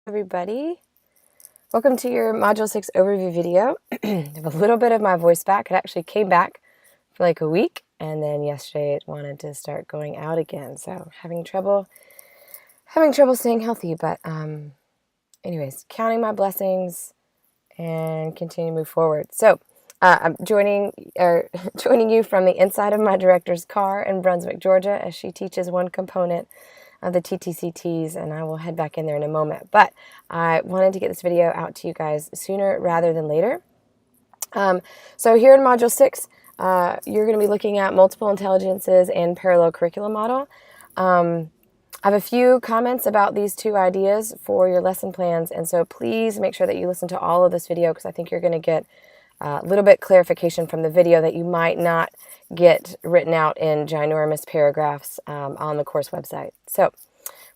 Everybody. Welcome to your Module 6 overview video. I have a little bit of my voice back. It actually came back for like a week, and then yesterday it wanted to start going out again. So having trouble staying healthy, but anyways, counting my blessings and continue to move forward. So I'm joining you from the inside of my director's car in Brunswick, Georgia, as she teaches one component of the TTCTs, and I will head back in there in a moment. But I wanted to get this video out to you guys sooner rather than later. So here in Module 6, you're going to be looking at multiple intelligences and parallel curriculum model. I have a few comments about these two ideas for your lesson plans, and so please make sure that you listen to all of this video because I think you're going to get a little bit clarification from the video that you might not get written out in ginormous paragraphs on the course website. So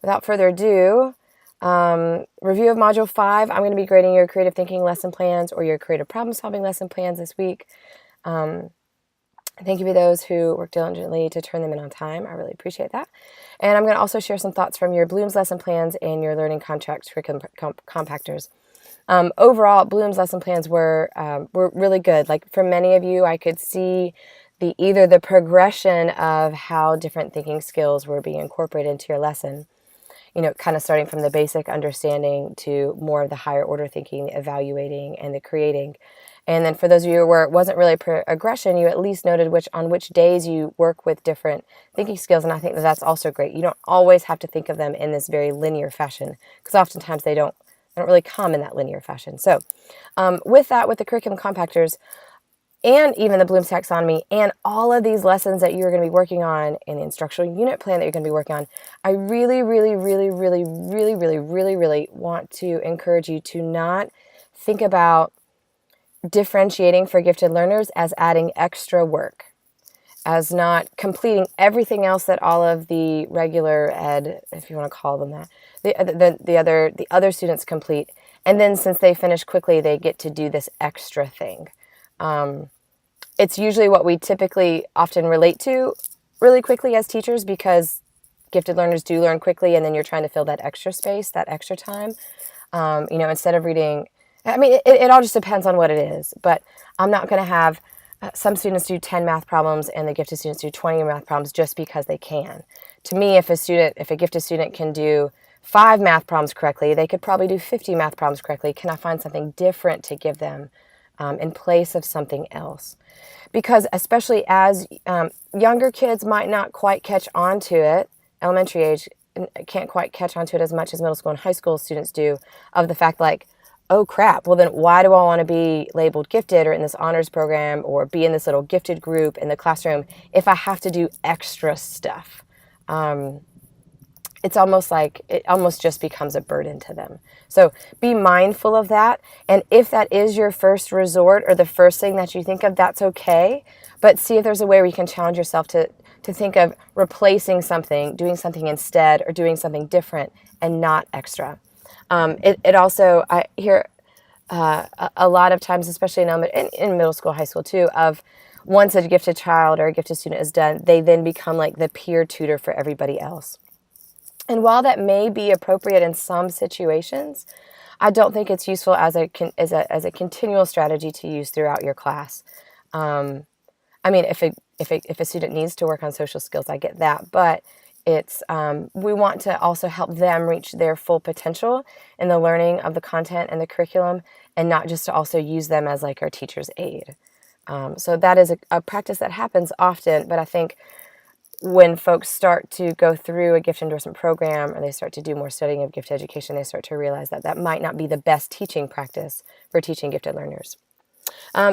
without further ado, review of Module 5. I'm going to be grading your creative thinking lesson plans or your creative problem solving lesson plans this week. Thank you for those who work diligently to turn them in on time. I really appreciate that. And I'm going to also share some thoughts from your Bloom's lesson plans and your learning contracts curriculum compactors. Overall, Bloom's lesson plans were really good. Like for many of you, I could see either the progression of how different thinking skills were being incorporated into your lesson. You know, kind of starting from the basic understanding to more of the higher order thinking, the evaluating, and the creating. And then for those of you where it wasn't really progression, you at least noted on which days you work with different thinking skills. And I think that that's also great. You don't always have to think of them in this very linear fashion because oftentimes they don't really come in that linear fashion. So with that, with the curriculum compactors and even the Bloom's taxonomy and all of these lessons that you're going to be working on in the instructional unit plan that you're going to be working on, I really want to encourage you to not think about differentiating for gifted learners as adding extra work, as not completing everything else that all of the regular ed, if you want to call them that, the other students complete, and then since they finish quickly, they get to do this extra thing. It's usually what we typically often relate to really quickly as teachers because gifted learners do learn quickly, and then you're trying to fill that extra space, that extra time. Instead of reading, I mean, it all just depends on what it is, but I'm not going to have some students do 10 math problems and the gifted students do 20 math problems just because they can. To me, if a gifted student can do 5 math problems correctly, they could probably do 50 math problems correctly. Can I find something different to give them in place of something else? Because especially as younger kids might not quite catch on to it, elementary age can't quite catch on to it as much as middle school and high school students do, of the fact like, oh crap, well then why do I want to be labeled gifted or in this honors program or be in this little gifted group in the classroom if I have to do extra stuff? It's almost like it almost just becomes a burden to them. So be mindful of that. And if that is your first resort or the first thing that you think of, that's okay. But see if there's a way where you can challenge yourself to think of replacing something, doing something instead, or doing something different and not extra. It also, I hear a lot of times, especially in middle school, high school too, of once a gifted child or a gifted student is done, they then become like the peer tutor for everybody else. And while that may be appropriate in some situations, I don't think it's useful as a continual strategy to use throughout your class. I mean, if a student needs to work on social skills, I get that, but it's we want to also help them reach their full potential in the learning of the content and the curriculum, and not just to also use them as like our teacher's aid. So that is a practice that happens often, but I think when folks start to go through a gift endorsement program or they start to do more studying of gift education, they start to realize that that might not be the best teaching practice for teaching gifted learners.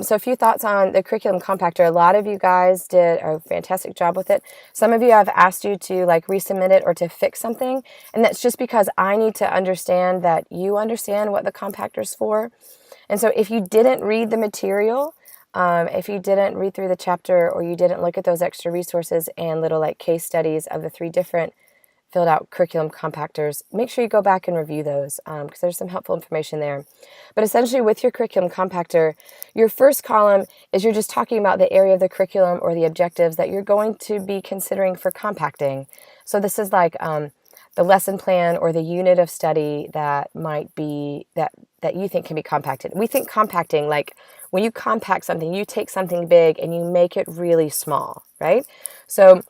So a few thoughts on the curriculum compactor. A lot of you guys did a fantastic job with it. Some of you I've asked you to like resubmit it or to fix something, and that's just because I need to understand that you understand what the compactor's for. And so if you didn't read the material, if you didn't read through the chapter or you didn't look at those extra resources and little like case studies of the 3 different filled out curriculum compactors, make sure you go back and review those because there's some helpful information there. But essentially with your curriculum compactor, your first column is you're just talking about the area of the curriculum or the objectives that you're going to be considering for compacting. So this is like the lesson plan or the unit of study that might be that you think can be compacted. We think compacting, like when you compact something, you take something big and you make it really small, right? So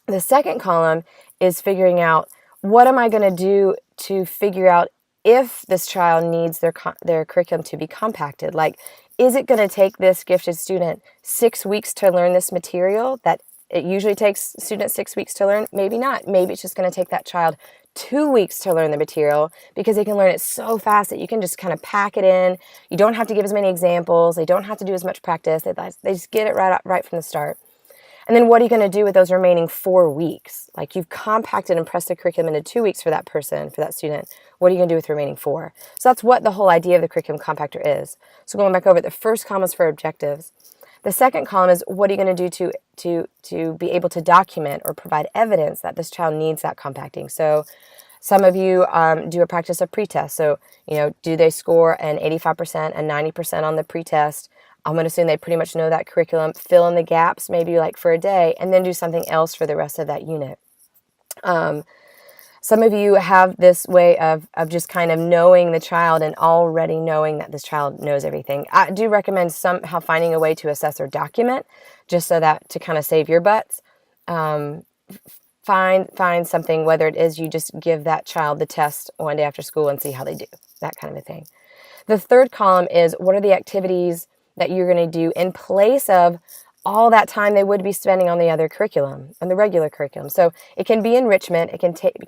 the second column is figuring out, what am I going to do to figure out if this child needs their curriculum to be compacted? Like, is it going to take this gifted student 6 weeks to learn this material that it usually takes students 6 weeks to learn? Maybe not. Maybe it's just going to take that child 2 weeks to learn the material, because they can learn it so fast that you can just kind of pack it in. You don't have to give as many examples. They don't have to do as much practice. They just get it right from the start. And then what are you going to do with those remaining 4 weeks? Like, you've compacted and pressed the curriculum into 2 weeks for that person, for that student. What are you going to do with the remaining 4? So that's what the whole idea of the curriculum compactor is. So going back over it, the first column is for objectives. The second column is, what are you going to do to be able to document or provide evidence that this child needs that compacting? So some of you do a practice of pretest. So, do they score an 85% and 90% on the pretest? I'm going to assume they pretty much know that curriculum, fill in the gaps, maybe like for a day, and then do something else for the rest of that unit. Some of you have this way of just kind of knowing the child and already knowing that this child knows everything. I do recommend somehow finding a way to assess or document, just so that to kind of save your butts. Find something, whether it is you just give that child the test one day after school and see how they do, that kind of a thing. The third column is, what are the activities that you're going to do in place of all that time they would be spending on the other curriculum, on the regular curriculum. So it can be enrichment. It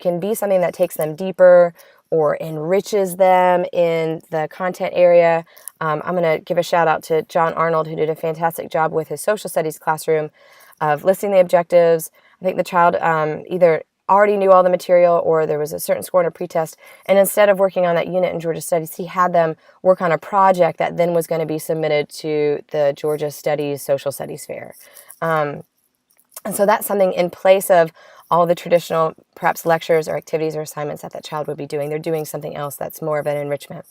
can be something that takes them deeper or enriches them in the content area. I'm going to give a shout out to John Arnold, who did a fantastic job with his social studies classroom of listing the objectives. I think the child either already knew all the material or there was a certain score in a pretest. And instead of working on that unit in Georgia Studies, he had them work on a project that then was going to be submitted to the Georgia Studies Social Studies Fair. And so that's something in place of all the traditional, perhaps lectures or activities or assignments that child would be doing. They're doing something else that's more of an enrichment.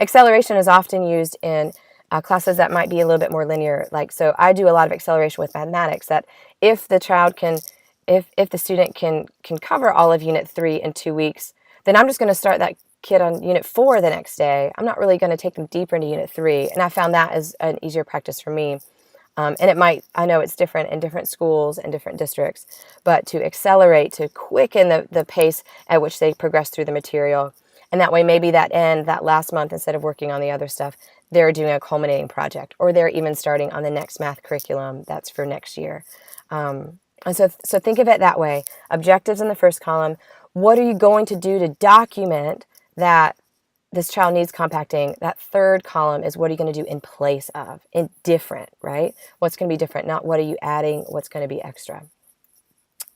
Acceleration is often used in classes that might be a little bit more linear. So I do a lot of acceleration with mathematics, that if the child can, if the student can cover all of Unit 3 in 2 weeks, then I'm just going to start that kid on Unit 4 the next day. I'm not really going to take them deeper into Unit 3. And I found that as an easier practice for me. And I know it's different in different schools and different districts, but to accelerate, to quicken the pace at which they progress through the material. And that way, maybe that last month, instead of working on the other stuff, they're doing a culminating project, or they're even starting on the next math curriculum that's for next year. And so think of it that way. Objectives in the first column. What are you going to do to document that this child needs compacting? That third column is, what are you going to do in place of? Different, right? What's going to be different? Not what are you adding, what's going to be extra.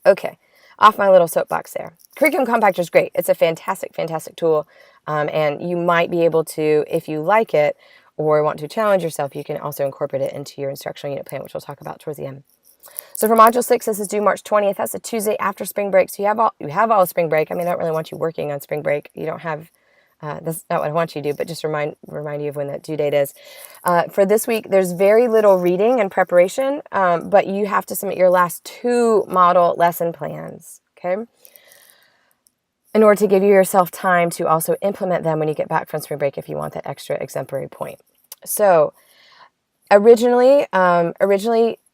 Okay, off my little soapbox there. Curriculum Compactor is great. It's a fantastic, fantastic tool. And you might be able to, if you like it or want to challenge yourself, you can also incorporate it into your instructional unit plan, which we'll talk about towards the end. So for Module 6, this is due March 20th. That's a Tuesday after spring break. So you have all of spring break. I mean, I don't really want you working on spring break. You don't have, that's not what I want you to do, but just remind you of when that due date is. For this week, there's very little reading and preparation, but you have to submit your last 2 model lesson plans, okay? In order to give yourself time to also implement them when you get back from spring break, if you want that extra exemplary point. So originally,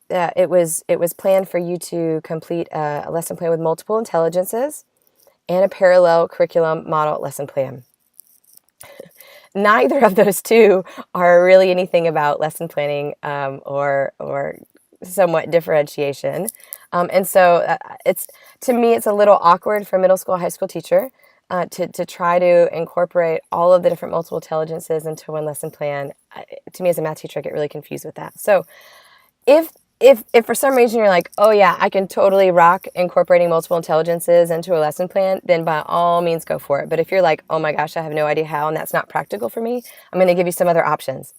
it was planned for you to complete a lesson plan with multiple intelligences and a parallel curriculum model lesson plan. Neither of those two are really anything about lesson planning or somewhat differentiation. And so to me, it's a little awkward for a middle school, high school teacher to try to incorporate all of the different multiple intelligences into one lesson plan. To me, as a math teacher, I get really confused with that. So if for some reason you're like, oh yeah, I can totally rock incorporating multiple intelligences into a lesson plan, then by all means go for it. But if you're like, oh my gosh, I have no idea how, and that's not practical for me, I'm going to give you some other options.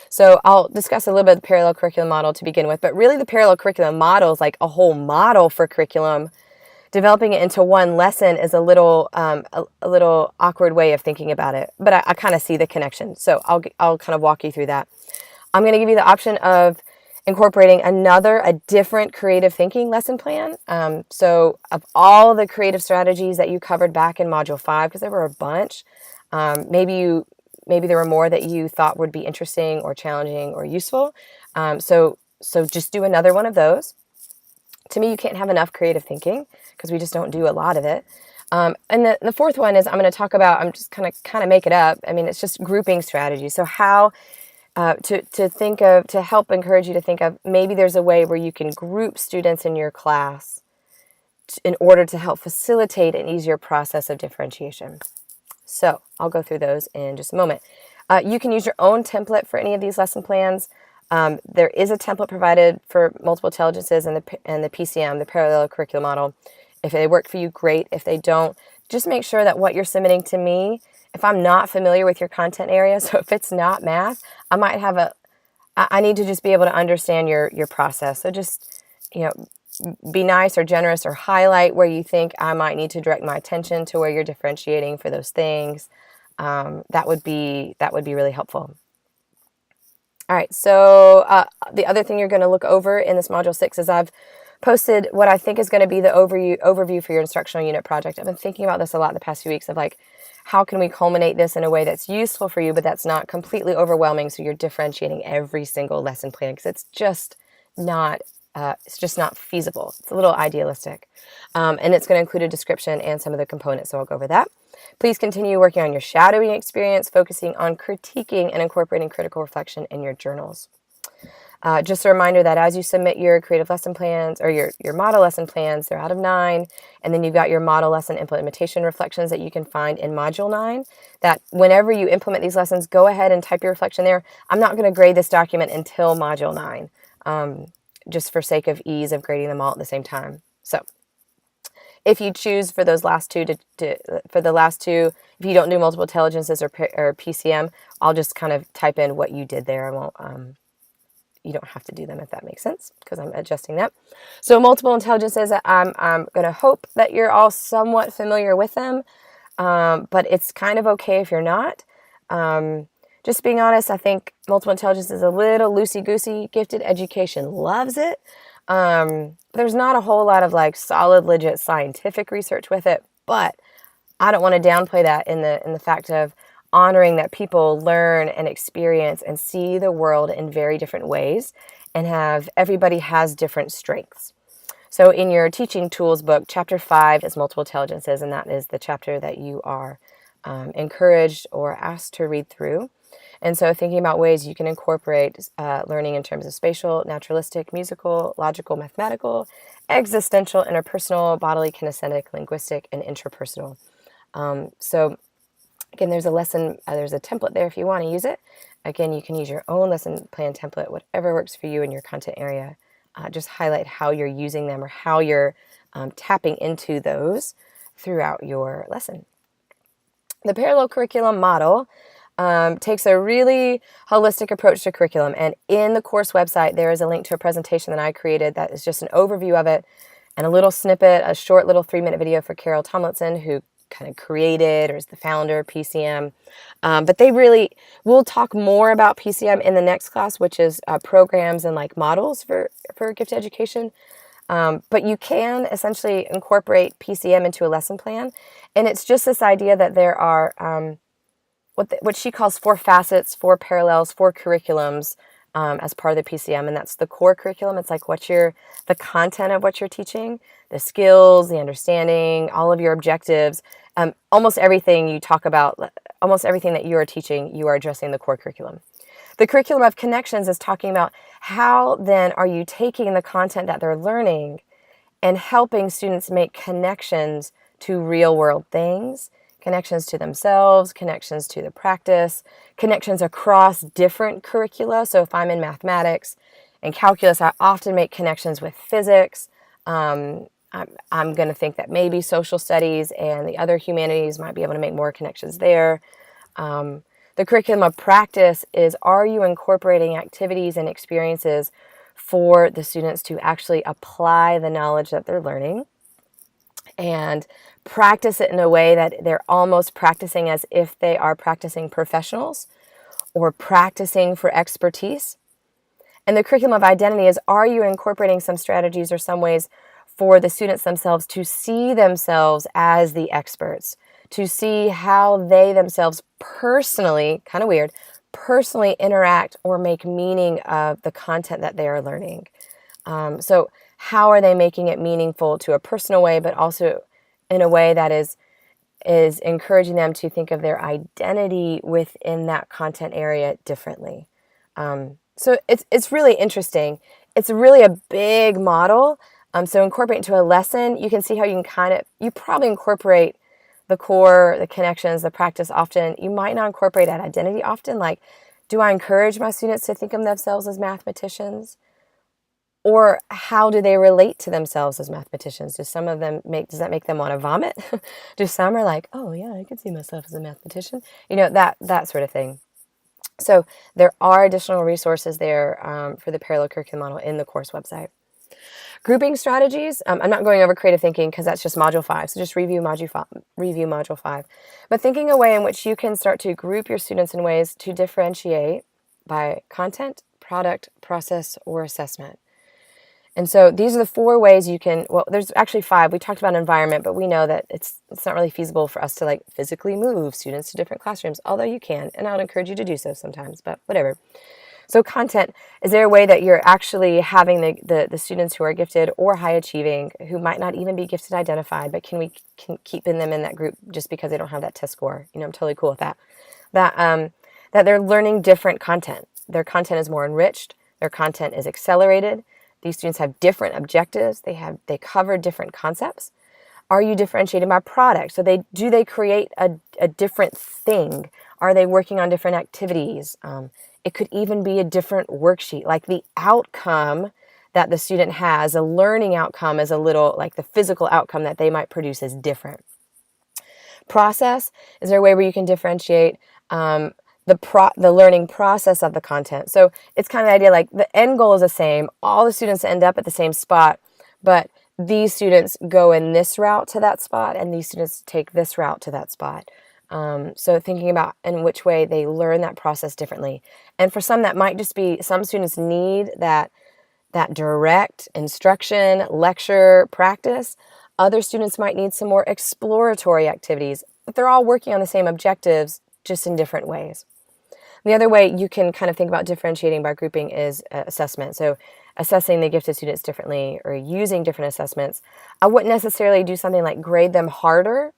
So I'll discuss a little bit of the parallel curriculum model to begin with, but really the parallel curriculum model is like a whole model for curriculum. Developing it into one lesson is a little awkward way of thinking about it, but I kind of see the connection. So I'll kind of walk you through that. I'm going to give you the option of incorporating a different creative thinking lesson plan. So of all the creative strategies that you covered back in Module 5, because there were a bunch, maybe there were more that you thought would be interesting or challenging or useful. So just do another one of those. To me, you can't have enough creative thinking because we just don't do a lot of it. And the fourth one is I'm going to talk about, I'm just kind of make it up. I mean, it's just grouping strategies. So how to help encourage you to think of, maybe there's a way where you can group students in your class in order to help facilitate an easier process of differentiation. So I'll go through those in just a moment. You can use your own template for any of these lesson plans. There is a template provided for multiple intelligences and the PCM, the parallel curriculum model. If they work for you, great. If they don't, just make sure that what you're submitting to me, if I'm not familiar with your content area, so if it's not math, I need to just be able to understand your process. So just, be nice or generous or highlight where you think I might need to direct my attention to where you're differentiating for those things. That would be really helpful. All right, so the other thing you're going to look over in this Module 6 is I've posted what I think is going to be the overview for your instructional unit project. I've been thinking about this a lot the past few weeks of how can we culminate this in a way that's useful for you, but that's not completely overwhelming so you're differentiating every single lesson plan, because it's just not feasible. It's a little idealistic. And it's going to include a description and some of the components, so I'll go over that. Please continue working on your shadowing experience, focusing on critiquing and incorporating critical reflection in your journals. Just a reminder that as you submit your creative lesson plans or your model lesson plans, they're out of 9. And then you've got your model lesson implementation reflections that you can find in Module 9, that whenever you implement these lessons, go ahead and type your reflection there. I'm not going to grade this document until Module 9, just for sake of ease of grading them all at the same time. So if you choose for those last two, if you don't do multiple intelligences or PCM, I'll just kind of type in what you did there. I won't, you don't have to do them if that makes sense, because I'm adjusting that. So multiple intelligences, I'm going to hope that you're all somewhat familiar with them, but it's kind of okay if you're not. Just being honest, I think multiple intelligence is a little loosey-goosey. Gifted education loves it. There's not a whole lot of solid, legit scientific research with it, but I don't want to downplay that in the fact of honoring that people learn and experience and see the world in very different ways, and everybody has different strengths. So in your teaching tools book, chapter 5 is multiple intelligences, and that is the chapter that you are encouraged or asked to read through. And so thinking about ways you can incorporate learning in terms of spatial, naturalistic, musical, logical, mathematical, existential, interpersonal, bodily, kinesthetic, linguistic, and intrapersonal. So again, there's a template there if you want to use it. Again, you can use your own lesson plan template, whatever works for you in your content area. Just highlight how you're using them or how you're tapping into those throughout your lesson. The parallel curriculum model takes a really holistic approach to curriculum. And in the course website, there is a link to a presentation that I created that is just an overview of it and a little snippet, a short little 3-minute video for Carol Tomlinson, who kind of created or is the founder of PCM. But we'll talk more about PCM in the next class, which is programs and models for gifted education. But you can essentially incorporate PCM into a lesson plan. And it's just this idea that there are what she calls 4 facets, 4 parallels, 4 curriculums as part of the PCM, and that's the core curriculum. It's the content of what you're teaching, the skills, the understanding, all of your objectives, almost everything you talk about, almost everything that you are teaching, you are addressing the core curriculum. The curriculum of connections is talking about how then are you taking the content that they're learning and helping students make connections to real world things, connections to themselves, connections to the practice, connections across different curricula. So if I'm in mathematics and calculus, I often make connections with physics. I'm going to think that maybe social studies and the other humanities might be able to make more connections there. The curriculum of practice is, are you incorporating activities and experiences for the students to actually apply the knowledge that they're learning and practice it in a way that they're almost practicing as if they are practicing professionals or practicing for expertise? And the curriculum of identity is, are you incorporating some strategies or some ways for the students themselves to see themselves as the experts, to see how they themselves personally, kind of weird, personally interact or make meaning of the content that they are learning. So how are they making it meaningful to a personal way, but also in a way that is encouraging them to think of their identity within that content area differently. So it's really interesting. It's really a big model. So incorporate into a lesson, you can see how you can you probably incorporate the core, the connections, the practice often. You might not incorporate that identity often. Like, do I encourage my students to think of themselves as mathematicians? Or how do they relate to themselves as mathematicians? Does that make them want to vomit? Do some are like, oh yeah, I could see myself as a mathematician? That sort of thing. So there are additional resources there for the parallel curriculum model in the course website. Grouping strategies. I'm not going over creative thinking because that's just module 5. So just review module 5. But thinking a way in which you can start to group your students in ways to differentiate by content, product, process, or assessment. And so these are the 4 ways you can, well, there's actually 5. We talked about environment, but we know that it's not really feasible for us to like physically move students to different classrooms, although you can, and I would encourage you to do so sometimes, but whatever. So content, is there a way that you're actually having the students who are gifted or high achieving, who might not even be gifted identified, but can keeping them in that group just because they don't have that test score? I'm totally cool with that. That they're learning different content. Their content is more enriched. Their content is accelerated. These students have different objectives. They cover different concepts. Are you differentiating by product? So do they create a different thing? Are they working on different activities? It could even be a different worksheet. Like the outcome that the student has, a learning outcome is a little, like the physical outcome that they might produce is different. Process, is there a way where you can differentiate the learning process of the content? So it's kind of the idea like the end goal is the same. All the students end up at the same spot, but these students go in this route to that spot, and these students take this route to that spot. So thinking about in which way they learn that process differently. And for some, that might just be some students need that direct instruction, lecture, practice. Other students might need some more exploratory activities, but they're all working on the same objectives, just in different ways. The other way you can kind of think about differentiating by grouping is assessment. So assessing the gifted students differently or using different assessments. I wouldn't necessarily do something like grade them harder,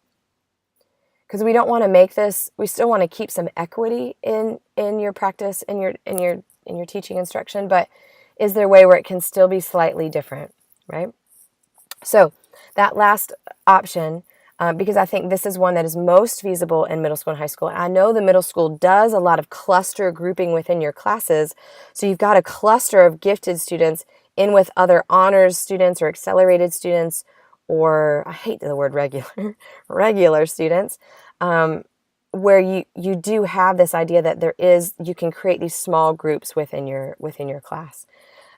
because we don't want to make this, we still want to keep some equity in your practice, in your teaching instruction, but is there a way where it can still be slightly different, right? So that last option, because I think this is one that is most feasible in middle school and high school. I know the middle school does a lot of cluster grouping within your classes. So you've got a cluster of gifted students in with other honors students or accelerated students, or I hate the word regular students, where you do have this idea that you can create these small groups within your class.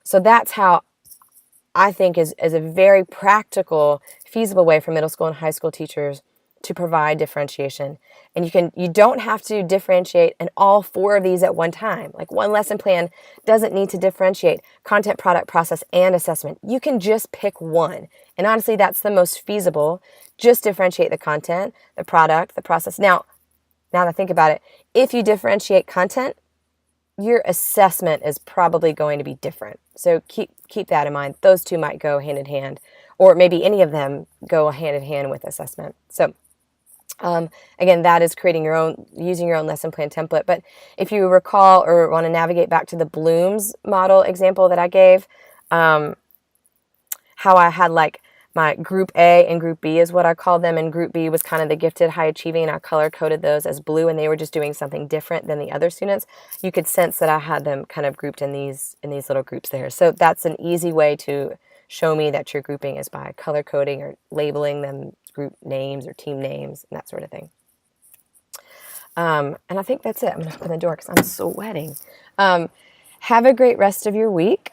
So that's how I think is a very practical, feasible way for middle school and high school teachers to provide differentiation. And you don't have to differentiate in all 4 of these at one time. Like one lesson plan doesn't need to differentiate content, product, process, and assessment. You can just pick one. And honestly, that's the most feasible. Just differentiate the content, the product, the process. Now that I think about it, if you differentiate content, your assessment is probably going to be different. So keep that in mind. Those 2 might go hand in hand, or maybe any of them go hand in hand with assessment. So again, that is using your own lesson plan template. But if you recall or want to navigate back to the Bloom's model example that I gave, how I had like my group A and group B is what I called them, and group B was kind of the gifted, high achieving, and I color coded those as blue, and they were just doing something different than the other students. You could sense that I had them kind of grouped in these little groups there. So that's an easy way to show me that your grouping is by color coding or labeling them group names or team names and that sort of thing. And I think that's it. I'm going to open the door because I'm sweating. Have a great rest of your week.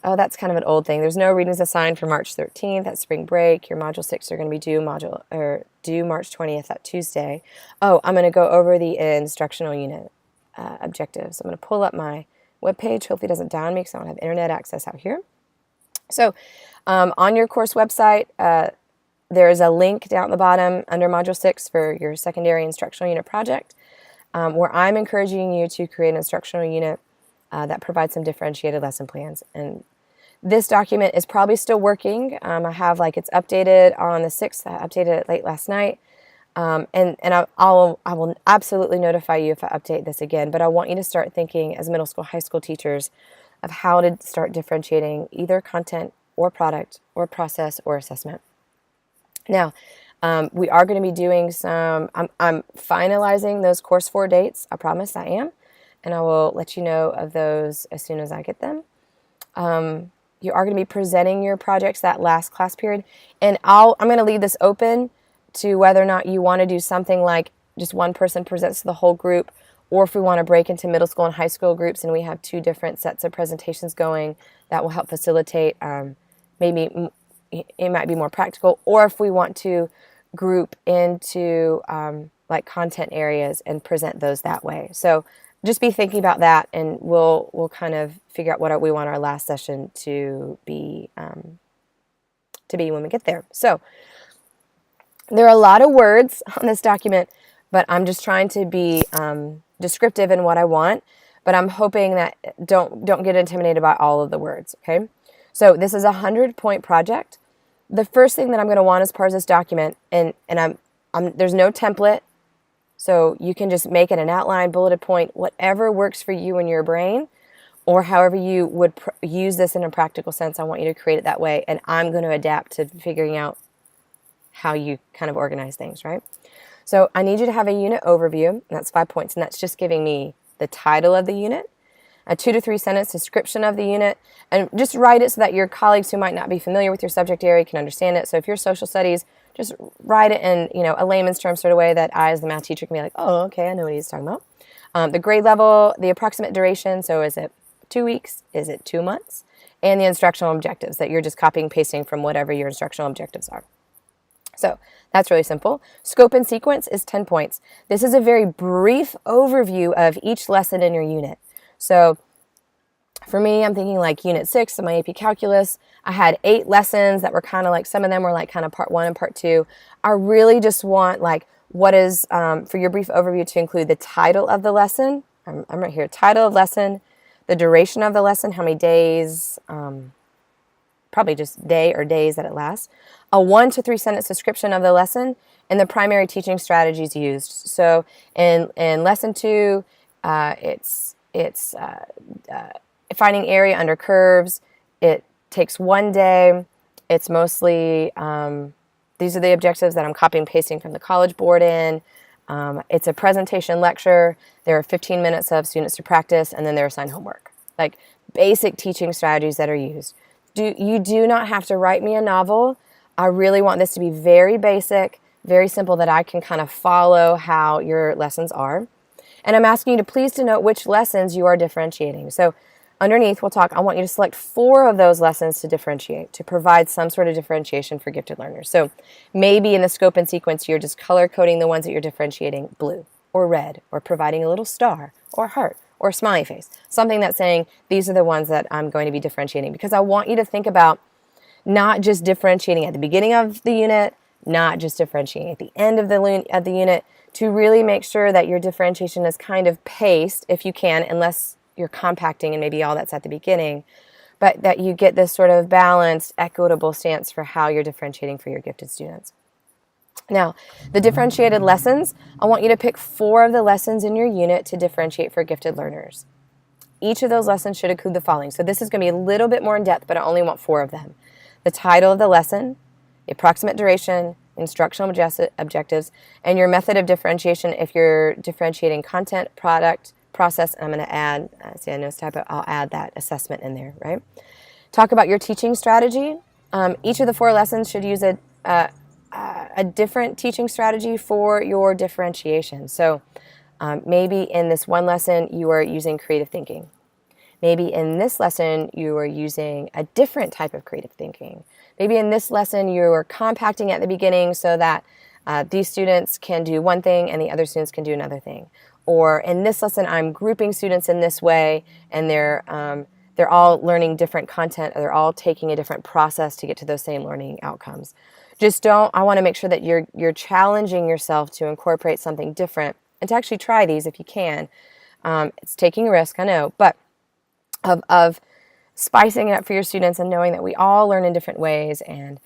Oh, that's kind of an old thing. There's no readings assigned for March 13th. That's spring break. Your Module 6 are going to be due March 20th, that Tuesday. Oh, I'm going to go over the instructional unit objectives. I'm going to pull up my webpage. Hopefully it doesn't down me because I don't have internet access out here. So on your course website, there is a link down at the bottom under Module 6 for your secondary instructional unit project, where I'm encouraging you to create an instructional unit that provides some differentiated lesson plans. And this document is probably still working. I have it's updated on the 6th. I updated it late last night. And I will absolutely notify you if I update this again, but I want you to start thinking as middle school, high school teachers of how to start differentiating either content or product or process or assessment. Now, we are going to be doing I'm finalizing those course 4 dates. I promise I am. And I will let you know of those as soon as I get them. You are going to be presenting your projects that last class period. And I'm going to leave this open to whether or not you want to do something like just one person presents to the whole group, or if we want to break into middle school and high school groups and we have 2 different sets of presentations going that will help facilitate, maybe it might be more practical, or if we want to group into content areas and present those that way. So just be thinking about that, and we'll kind of figure out what we want our last session to be when we get there. So there are a lot of words on this document, but I'm just trying to be descriptive in what I want. But I'm hoping that don't get intimidated by all of the words. Okay, so this is a 100-point project. The first thing that I'm going to want as part of this document, and there's no template. So you can just make it an outline, bulleted point, whatever works for you in your brain, or however you would use this in a practical sense. I want you to create it that way, and I'm going to adapt to figuring out how you kind of organize things, right? So I need you to have a unit overview, and that's 5 points, and that's just giving me the title of the unit, a 2 to 3 sentence description of the unit, and just write it so that your colleagues who might not be familiar with your subject area can understand it. So if you're social studies, just write it in a layman's term sort of way that I, as the math teacher, can be like, oh, okay, I know what he's talking about. The grade level, the approximate duration, so is it 2 weeks? Is it 2 months? And the instructional objectives that you're just copying and pasting from whatever your instructional objectives are. So that's really simple. Scope and sequence is 10 points. This is a very brief overview of each lesson in your unit. So for me, I'm thinking like Unit 6 of my AP Calculus. I had 8 lessons that were kind of some of them were kind of part 1 and part 2. I really just want what is, for your brief overview, to include the title of the lesson. I'm right here. Title of lesson, the duration of the lesson, how many days, probably just day or days that it lasts, a 1 to 3 sentence description of the lesson, and the primary teaching strategies used. So in lesson 2, it's finding area under curves. It takes 1 day. It's mostly, these are the objectives that I'm copying and pasting from the College Board in. It's a presentation lecture. There are 15 minutes of students to practice, and then they're assigned homework. Basic teaching strategies that are used. You do not have to write me a novel. I really want this to be very basic, very simple, that I can kind of follow how your lessons are. And I'm asking you to please denote which lessons you are differentiating. So underneath, I want you to select 4 of those lessons to differentiate, to provide some sort of differentiation for gifted learners. So maybe in the scope and sequence, you're just color coding the ones that you're differentiating blue or red, or providing a little star or heart or smiley face. Something that's saying, these are the ones that I'm going to be differentiating, because I want you to think about not just differentiating at the beginning of the unit, not just differentiating at the end of the unit, to really make sure that your differentiation is kind of paced, if you can, unless you're compacting and maybe all that's at the beginning, but that you get this sort of balanced, equitable stance for how you're differentiating for your gifted students. Now, the differentiated lessons, I want you to pick 4 of the lessons in your unit to differentiate for gifted learners. Each of those lessons should include the following. So this is going to be a little bit more in depth, but I only want 4 of them. The title of the lesson, the approximate duration, instructional objectives, and your method of differentiation if you're differentiating content, product, process. And I'm going to add, see I know it's typo, I'll add that assessment in there, right? Talk about your teaching strategy. Each of the 4 lessons should use a different teaching strategy for your differentiation. So maybe in this one lesson you are using creative thinking. Maybe in this lesson you are using a different type of creative thinking. Maybe in this lesson you are compacting at the beginning so that These students can do one thing and the other students can do another thing. Or in this lesson, I'm grouping students in this way, and they're all learning different content, or they're all taking a different process to get to those same learning outcomes. I want to make sure that you're challenging yourself to incorporate something different and to actually try these if you can. It's taking a risk, I know, but of spicing it up for your students and knowing that we all learn in different ways, and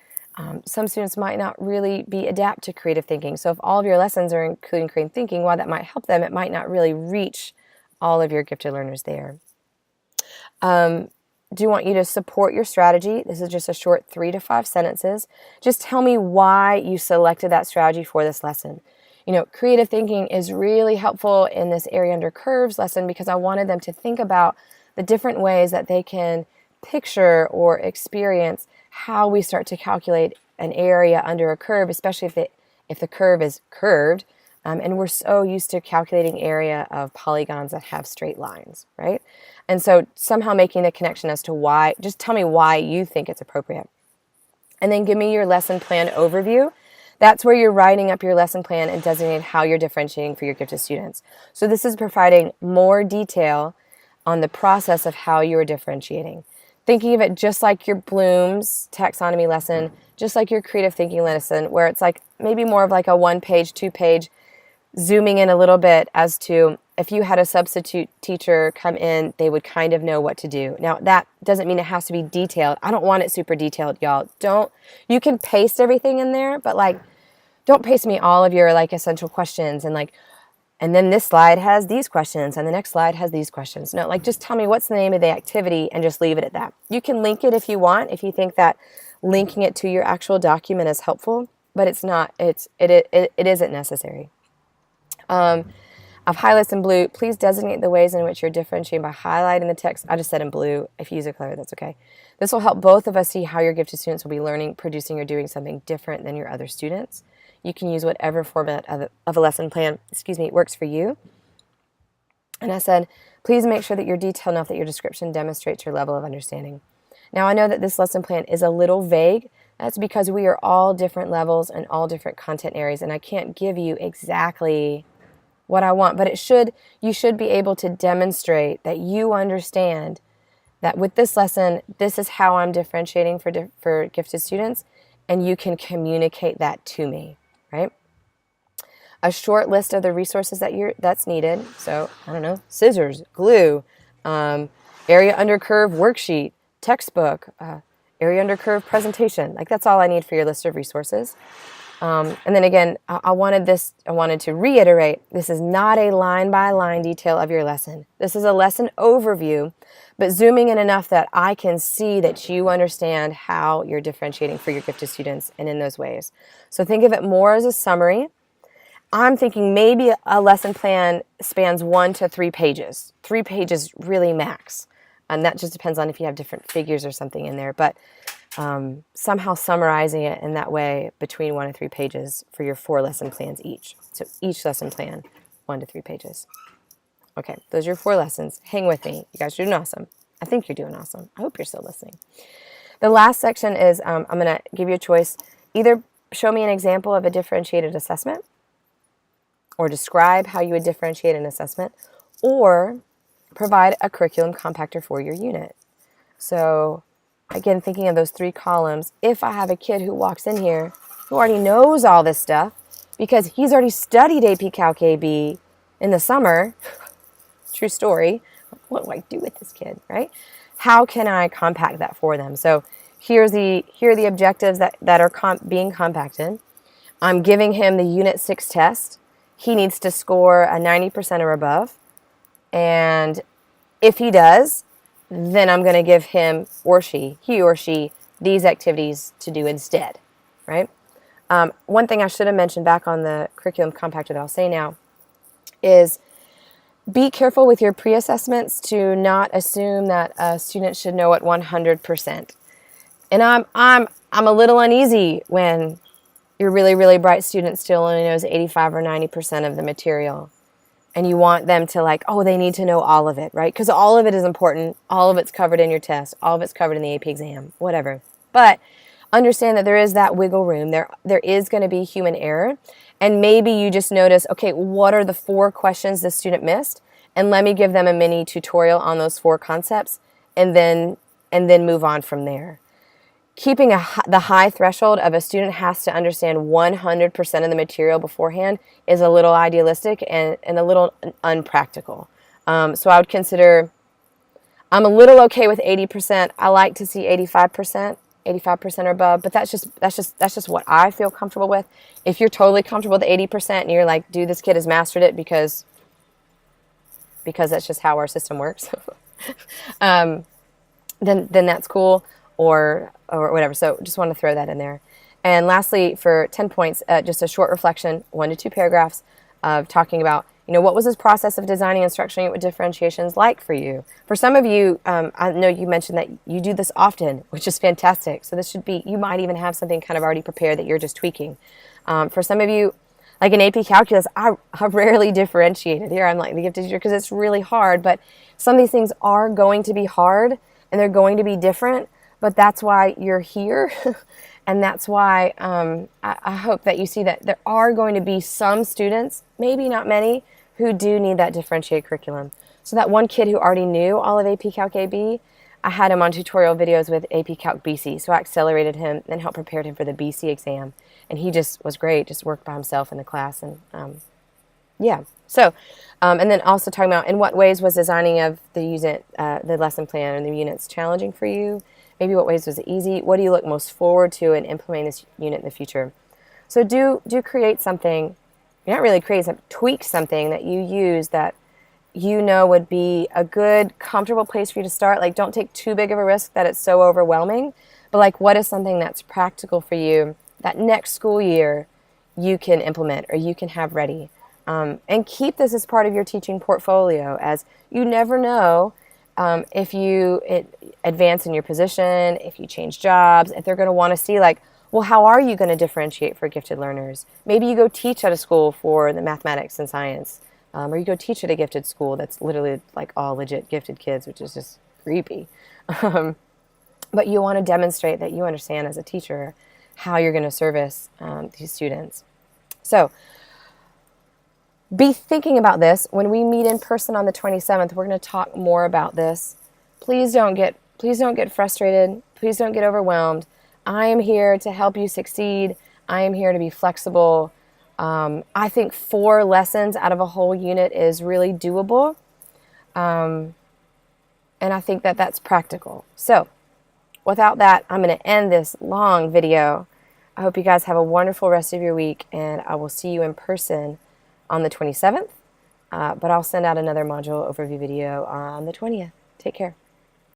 some students might not really be adapt to creative thinking. So if all of your lessons are including creative thinking, while that might help them, it might not really reach all of your gifted learners there. Do want you to support your strategy. This is just a short 3 to 5 sentences. Just tell me why you selected that strategy for this lesson. Creative thinking is really helpful in this area under curves lesson because I wanted them to think about the different ways that they can picture or experience how we start to calculate an area under a curve, especially if the curve is curved. And we're so used to calculating area of polygons that have straight lines, right? And so somehow making the connection as to why, just tell me why you think it's appropriate. And then give me your lesson plan overview. That's where you're writing up your lesson plan and designating how you're differentiating for your gifted students. So this is providing more detail on the process of how you are differentiating. Thinking of it just like your Bloom's taxonomy lesson, just like your creative thinking lesson, where it's like maybe more of like a 1-page, 2-page, zooming in a little bit as to if you had a substitute teacher come in, they would kind of know what to do. Now, that doesn't mean it has to be detailed. I don't want it super detailed, y'all. You can paste everything in there, but don't paste me all of your essential questions and then this slide has these questions and the next slide has these questions. No, just tell me what's the name of the activity and just leave it at that. You can link it if you want, if you think that linking it to your actual document is helpful, but it's not. It isn't necessary. I've highlighted in blue. Please designate the ways in which you're differentiating by highlighting the text. I just said in blue. If you use a color, that's okay. This will help both of us see how your gifted students will be learning, producing, or doing something different than your other students. You can use whatever format of a lesson plan, works for you. And I said, please make sure that you're detailed enough that your description demonstrates your level of understanding. Now, I know that this lesson plan is a little vague. That's because we are all different levels and all different content areas, and I can't give you exactly what I want, but you should be able to demonstrate that you understand that with this lesson, this is how I'm differentiating for gifted students, and you can communicate that to me, right? A short list of the resources that's needed. So, I don't know, scissors, glue, area under curve worksheet, textbook, area under curve presentation. That's all I need for your list of resources. And then again, I wanted to reiterate, this is not a line-by-line detail of your lesson. This is a lesson overview, but zooming in enough that I can see that you understand how you're differentiating for your gifted students and in those ways. So think of it more as a summary. I'm thinking maybe a lesson plan spans 1 to 3 pages. 3 pages really max. And that just depends on if you have different figures or something in there. But somehow summarizing it in that way between 1 and 3 pages for your 4 lesson plans each. So each lesson plan, 1 to 3 pages. Okay, those are your 4 lessons. Hang with me. You guys are doing awesome. I think you're doing awesome. I hope you're still listening. The last section is I'm going to give you a choice. Either show me an example of a differentiated assessment, or describe how you would differentiate an assessment, or provide a curriculum compactor for your unit. So again, thinking of those 3 columns, if I have a kid who walks in here who already knows all this stuff because he's already studied AP Calc AB in the summer, true story, what do I do with this kid, right? How can I compact that for them? So here are the objectives that are being compacted. I'm giving him the Unit 6 test. He needs to score a 90% or above. And if he does, then I'm going to give him he or she, these activities to do instead, right? One thing I should have mentioned back on the curriculum compactor that I'll say now is be careful with your pre-assessments to not assume that a student should know it 100%. And I'm a little uneasy when your really, really bright student still only knows 85 or 90% of the material. And you want them to they need to know all of it, right? Because all of it is important. All of it's covered in your test. All of it's covered in the AP exam, whatever. But understand that there is that wiggle room. There is going to be human error. And maybe you just notice, okay, what are the 4 questions the student missed? And let me give them a mini tutorial on those 4 concepts, and then move on from there. Keeping the high threshold of a student has to understand 100% of the material beforehand is a little idealistic and a little unpractical. So I would consider, I'm a little okay with 80%. I like to see 85%. 85% or above, but that's just what I feel comfortable with. If you're totally comfortable with 80% and you're like, dude, this kid has mastered it because that's just how our system works, then that's cool, or whatever. So just want to throw that in there. And lastly, for 10 points, just a short reflection, 1 to 2 paragraphs of talking about, what was this process of designing and structuring it with differentiations like for you? For some of you, I know you mentioned that you do this often, which is fantastic. So this should be, you might even have something kind of already prepared that you're just tweaking. For some of you, like in AP Calculus, I rarely differentiated. Here I'm like the gifted teacher because it's really hard, but some of these things are going to be hard and they're going to be different, but that's why you're here. And that's why I hope that you see that there are going to be some students, maybe not many, who do need that differentiated curriculum. So that one kid who already knew all of AP Calc AB, I had him on tutorial videos with AP Calc BC. So I accelerated him and helped prepare him for the BC exam. And he just was great, just worked by himself in the class. And yeah. So, and then also talking about in what ways was designing of the unit, the lesson plan and the units challenging for you? Maybe what ways was it easy? What do you look most forward to in implementing this unit in the future? So do create something. You're not really creating something, tweak something that you use that would be a good, comfortable place for you to start. Like, don't take too big of a risk that it's so overwhelming. But like, what is something that's practical for you that next school year you can implement or you can have ready? And keep this as part of your teaching portfolio, as you never know if you advance in your position, if you change jobs, if they're going to want to see like, well, how are you going to differentiate for gifted learners? Maybe you go teach at a school for the mathematics and science, or you go teach at a gifted school that's literally like all legit gifted kids, which is just creepy. But you want to demonstrate that you understand as a teacher how you're going to service these students. So be thinking about this. When we meet in person on the 27th, we're going to talk more about this. Please don't get frustrated. Please don't get overwhelmed. I am here to help you succeed. I am here to be flexible. I think 4 lessons out of a whole unit is really doable. And I think that that's practical. So without that, I'm going to end this long video. I hope you guys have a wonderful rest of your week, and I will see you in person on the 27th. But I'll send out another module overview video on the 20th. Take care.